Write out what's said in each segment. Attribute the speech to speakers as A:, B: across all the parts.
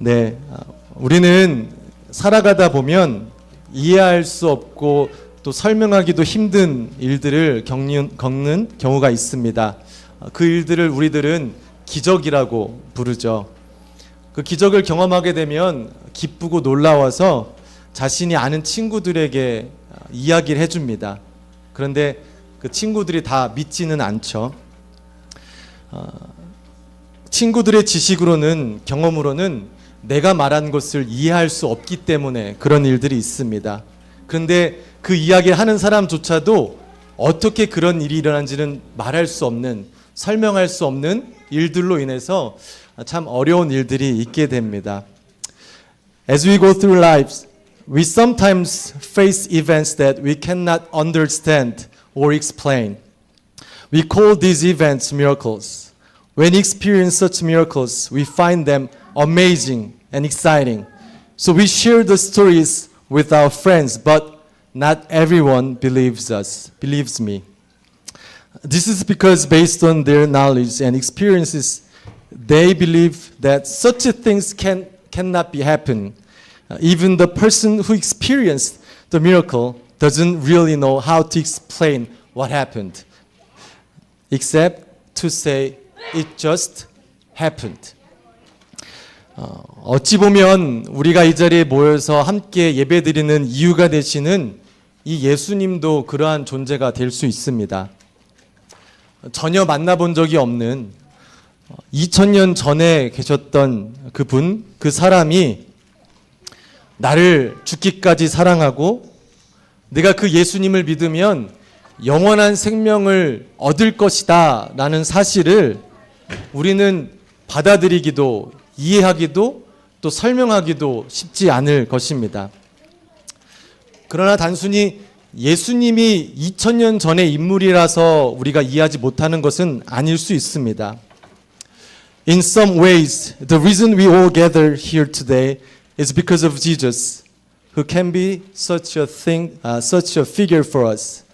A: 네, 우리는 살아가다 보면 이해할 수 없고 또 설명하기도 힘든 일들을 겪는 경우가 있습니다. 그 일들을 우리들은 기적이라고 부르죠. 그 기적을 경험하게 되면 기쁘고 놀라워서 자신이 아는 친구들에게 이야기를 해줍니다. 그런데 그 친구들이 다 믿지는 않죠. 친구들의 지식으로는, 경험으로는 내가 말한 것을 이해할 수 없기 때문에 그런 일들이 있습니다. 그런데 그 이야기를 하는 사람조차도 어떻게 그런 일이 일어난지는 말할 수 없는, 설명할 수 없는 일들로 인해서 참 어려운 일들이 있게 됩니다. As we go through lives, we sometimes face events that we cannot understand or explain. We call these events miracles. When we experience such miracles, we find them amazing and exciting. So we share the stories with our friends, but not everyone believes me. This is because based on their knowledge and experiences, they believe that such things cannot be happen. Even the person who experienced the miracle doesn't really know how to explain what happened, except to say it just happened. 어찌 보면 우리가 이 자리에 모여서 함께 예배드리는 이유가 되시는 이 예수님도 그러한 존재가 될 수 있습니다. 전혀 만나본 적이 없는 2000년 전에 계셨던 그분, 그 사람이 나를 죽기까지 사랑하고 내가 그 예수님을 믿으면 영원한 생명을 얻을 것이다 라는 사실을 우리는 받아들이기도 이해하기도 또 설명하기도 쉽지 않을 것입니다. 그러나 단순히 예수님이 2000년 전의 인물이라서 우리가 이해하지 못하는 것은 아닐 수 있습니다. In some ways, the reason we all gather here today is because of Jesus, who can be such a figure for us.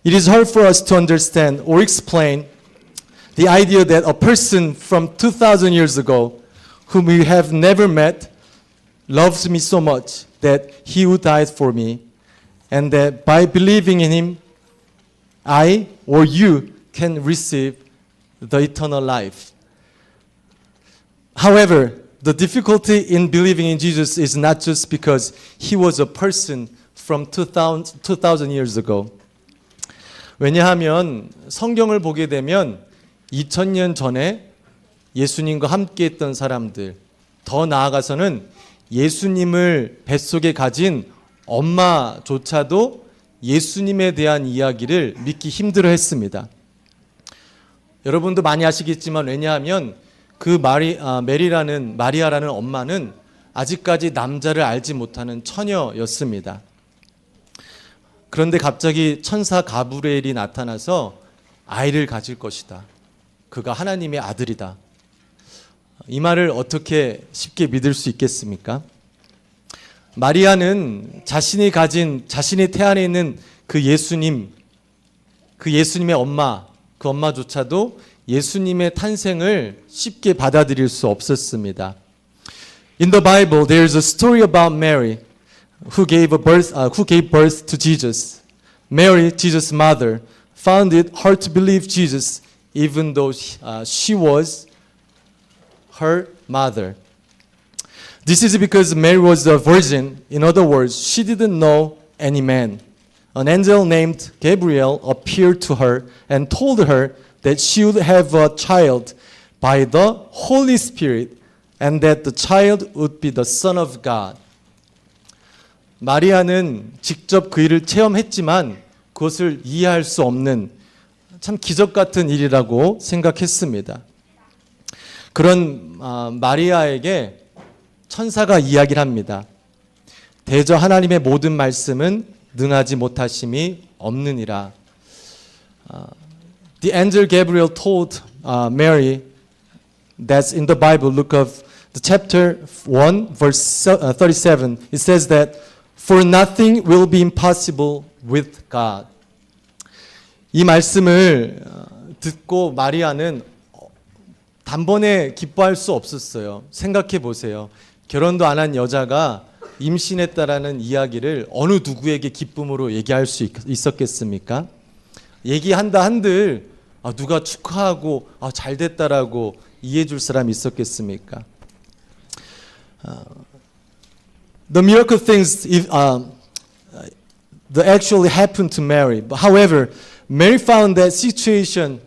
A: It is hard for us to understand or explain the idea that a person from 2,000 years ago, whom we have never met, loves me so much that he would die for me, and that by believing in him, I or you can receive the eternal life. However, the difficulty in believing in Jesus is not just because he was a person from 2,000 years ago. 왜냐하면 성경을 보게 되면 2000년 전에 예수님과 함께 했던 사람들, 더 나아가서는 예수님을 뱃속에 가진 엄마조차도 예수님에 대한 이야기를 믿기 힘들어 했습니다. 여러분도 많이 아시겠지만 왜냐하면 그 마리아라는 엄마는 아직까지 남자를 알지 못하는 처녀였습니다. 그런데 갑자기 천사 가브리엘이 나타나서 아이를 가질 것이다. 그가 하나님의 아들이다. 이 말을 어떻게 쉽게 믿을 수 있겠습니까? 마리아는 자신이 태 안에 있는 그 예수님의 엄마, 그 엄마조차도 예수님의 탄생을 쉽게 받아들일 수 없었습니다. In the Bible, there is a story about Mary, who gave birth to Jesus. Mary, Jesus' mother, found it hard to believe Jesus, even though she was her mother. This is because Mary was a virgin. In other words, she didn't know any man. An angel named Gabriel appeared to her and told her that she would have a child by the Holy Spirit and that the child would be the Son of God. 마리아는 직접 그 일을 체험했지만 그것을 이해할 수 없는 참 기적 같은 일이라고 생각했습니다. 그런 마리아에게 천사가 이야기를 합니다. 대저 하나님의 모든 말씀은 능하지 못하심이 없느니라. The angel Gabriel told Mary, that's in the Bible, look of the chapter 1, verse 37. It says that, for nothing will be impossible with God. 이 말씀을 듣고 마리아는 단번에 기뻐할 수 없었어요. 생각해 보세요. 결혼도 안 한 여자가 임신했다라는 이야기를 어느 누구에게 기쁨으로 얘기할 수 있었겠습니까? 얘기한다 한들 누가 축하하고 잘 됐다라고 이해해 줄 사람이 있었겠습니까? The miracle things that actually happened to Mary. But however, Mary found that situation,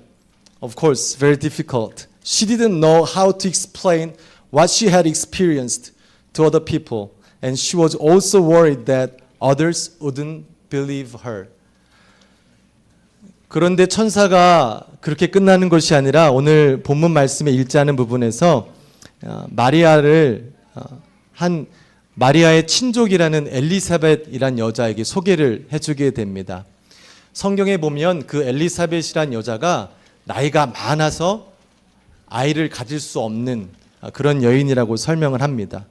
A: of course, very difficult. She didn't know how to explain what she had experienced to other people, and she was also worried that others wouldn't believe her. 그런데 천사가 그렇게 끝나는 것이 아니라 오늘 본문 말씀에 일자하는 부분에서 마리아를 한 마리아의 친족이라는 엘리사벳이란 여자에게 소개를 해주게 됩니다. 성경에 보면 그 엘리사벳이란 여자가 나이가 많아서 아이를 가질 수 없는 그런 여인이라고 설명을 합니다.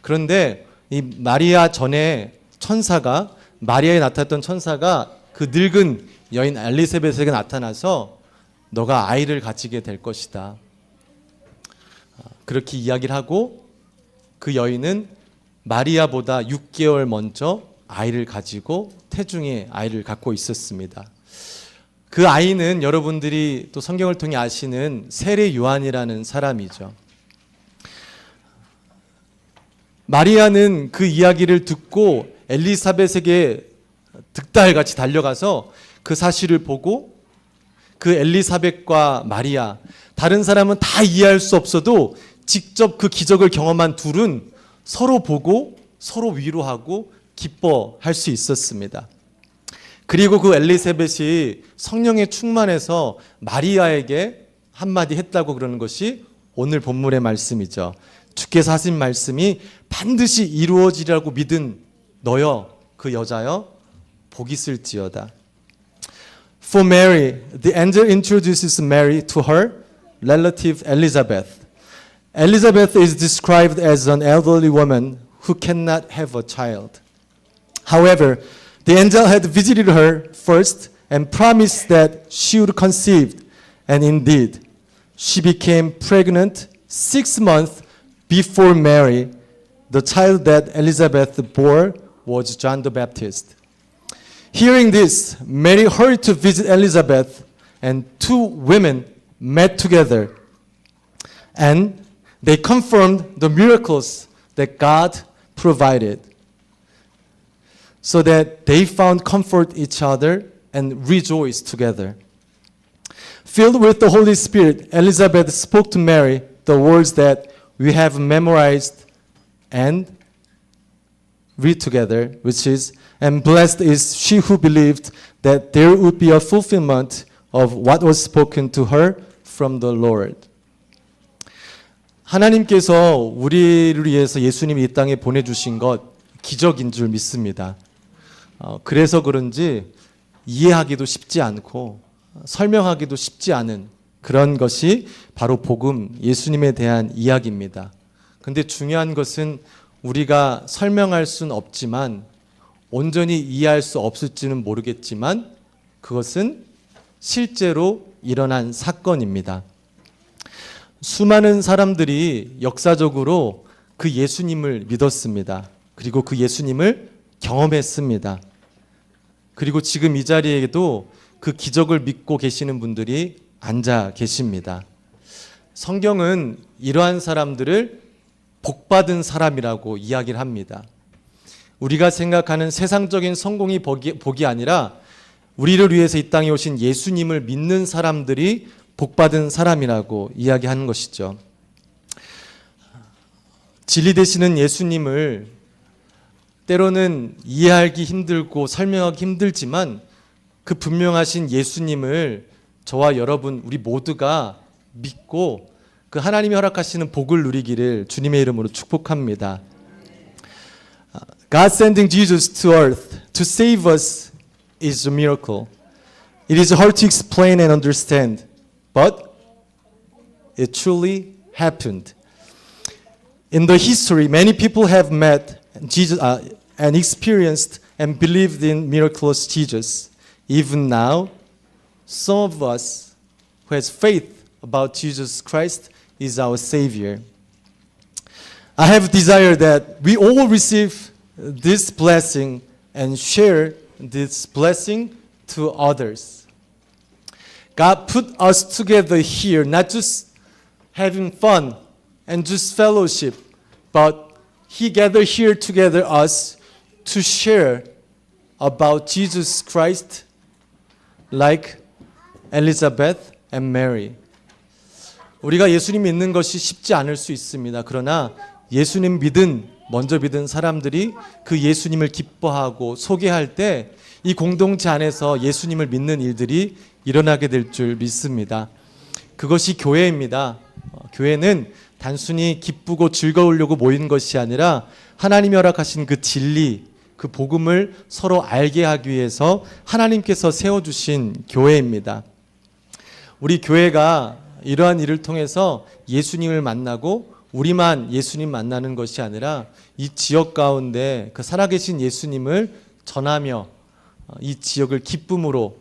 A: 그런데 이 마리아 전에 천사가 마리아에 나타났던 천사가 그 늙은 여인 엘리사벳에게 나타나서 너가 아이를 가지게 될 것이다. 그렇게 이야기를 하고 그 여인은 마리아보다 6개월 먼저 아이를 가지고 태중에 아이를 갖고 있었습니다. 그 아이는 여러분들이 또 성경을 통해 아시는 세례 요한이라는 사람이죠. 마리아는 그 이야기를 듣고 엘리사벳에게 득달같이 달려가서 그 사실을 보고 그 엘리사벳과 마리아, 다른 사람은 다 이해할 수 없어도 직접 그 기적을 경험한 둘은 서로 보고 서로 위로하고 기뻐할 수 있었습니다. 그리고 그 엘리사벳이 성령에 충만해서 마리아에게 한마디 했다고 그러는 것이 오늘 본문의 말씀이죠. 주께서 하신 말씀이 반드시 이루어지리라고 믿은 너여, 그 여자여, 복이 있을지어다. For Mary, the angel introduces Mary to her relative Elizabeth. Elizabeth is described as an elderly woman who cannot have a child. However, the angel had visited her first and promised that she would conceive, and indeed, she became pregnant 6 months before Mary. The child that Elizabeth bore was John the Baptist. Hearing this, Mary hurried to visit Elizabeth, and two women met together, and they confirmed the miracles that God provided, so that they found comfort each other and rejoiced together. Filled with the Holy Spirit, Elizabeth spoke to Mary the words that we have memorized and read together, which is, and blessed is she who believed that there would be a fulfillment of what was spoken to her from the Lord. 하나님께서 우리를 위해서 예수님이 이 땅에 보내주신 것 기적인 줄 믿습니다. 그래서 그런지 이해하기도 쉽지 않고 설명하기도 쉽지 않은 그런 것이 바로 복음, 예수님에 대한 이야기입니다. 그런데 중요한 것은 우리가 설명할 수는 없지만 온전히 이해할 수 없을지는 모르겠지만 그것은 실제로 일어난 사건입니다. 수많은 사람들이 역사적으로 그 예수님을 믿었습니다. 그리고 그 예수님을 경험했습니다. 그리고 지금 이 자리에도 그 기적을 믿고 계시는 분들이 앉아 계십니다. 성경은 이러한 사람들을 복받은 사람이라고 이야기를 합니다. 우리가 생각하는 세상적인 성공이 복이 아니라 우리를 위해서 이 땅에 오신 예수님을 믿는 사람들이 복받은 사람이라고 이야기하는 것이죠. 진리 되시는 예수님을 때로는 이해하기 힘들고 설명하기 힘들지만 그 분명하신 예수님을 저와 여러분 우리 모두가 믿고 그 하나님이 허락하시는 복을 누리기를 주님의 이름으로 축복합니다. God sending Jesus to earth to save us is a miracle. It is hard to explain and understand, but it truly happened. In the history, many people have met Jesus and experienced and believed in miraculous Jesus. Even now, some of us who has faith about Jesus Christ is our Savior. I have desire that we all receive this blessing and share this blessing to others. God put us together here, not just having fun and just fellowship, but He gathered here together us to share about Jesus Christ like Elizabeth and Mary. 우리가 예수님 믿는 것이 쉽지 않을 수 있습니다. 그러나 예수님 먼저 믿은 사람들이 그 예수님을 기뻐하고 소개할 때 이 공동체 안에서 예수님을 믿는 일들이 일어나게 될 줄 믿습니다. 그것이 교회입니다. 교회는 단순히 기쁘고 즐거우려고 모인 것이 아니라 하나님이 허락하신 그 진리, 그 복음을 서로 알게 하기 위해서 하나님께서 세워주신 교회입니다. 우리 교회가 이러한 일을 통해서 예수님을 만나고 우리만 예수님 만나는 것이 아니라 이 지역 가운데 그 살아계신 예수님을 전하며 이 지역을 기쁨으로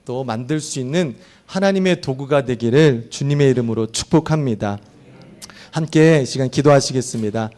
A: 또 만들 수 있는 하나님의 도구가 되기를 주님의 이름으로 축복합니다. 함께 시간 기도하시겠습니다.